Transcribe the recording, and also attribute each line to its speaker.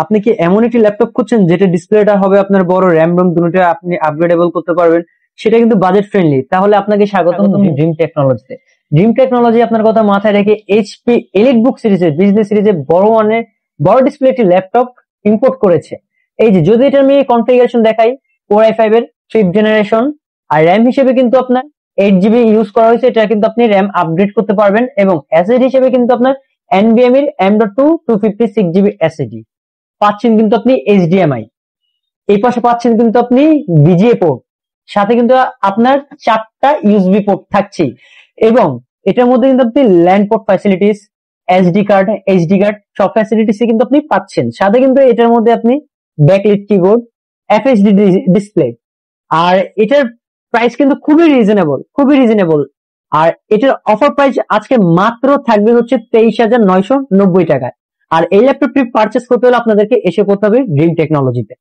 Speaker 1: আপনি কি এমন একটি ল্যাপটপ খুঁজছেন যেটা ডিসপ্লেটা হবে আপনার বড়, র্যাম রোম দুটোটা আপনি আপগ্রেডেবল করতে পারবেন, সেটা কিন্তু বাজেট ফ্রেন্ডলি, তাহলে আপনাকে স্বাগতম ড্রিম টেকনোলজিতে। ড্রিম টেকনোলজি আপনার কথা মাথায় রেখে এইচপি এলিট বুক সিরিজের বিজনেস সিরিজে বড় ডিসপ্লে একটি ল্যাপটপ ইম্পোর্ট করেছে। এই যে যদি এটা আমি কনফিগারেশন দেখাই, Core i5 এর 5th জেনারেশন, আর র্যাম হিসেবে কিন্তু আপনার 8 GB ইউজ করা হয়েছে, এটা কিন্তু আপনি র্যাম আপগ্রেড করতে পারবেন, এবং এসএসডি হিসেবে কিন্তু আপনার NVMe এর M.2 256GB এসএসডি পাচ্ছেন কিন্তু আপনি HDMI। এই পাশে পাচ্ছেন কিন্তু আপনি VGA পোর্ট, সাথে কিন্তু আপনার 4টা USB পোর্ট থাকছে, এবং এটার মধ্যে কিন্তু আপনি land port facilities, SD card, HD card সব ফ্যাসিলিটিস কিন্তু আপনি পাচ্ছেন। সাথে কিন্তু এটার মধ্যে আপনি ব্যাকলিট কিবোর্ড, FHD ডিসপ্লে, আর এটার প্রাইস কিন্তু খুবই রিজনেবল। আর এটার অফার প্রাইস আজকে মাত্র থাকবে হচ্ছে 23,990 টাকায়। আর এই ল্যাপটপটি পারচেস করতে হলে আপনাদেরকে এসে করতে হবে ড্রিম টেকনোলজিতে।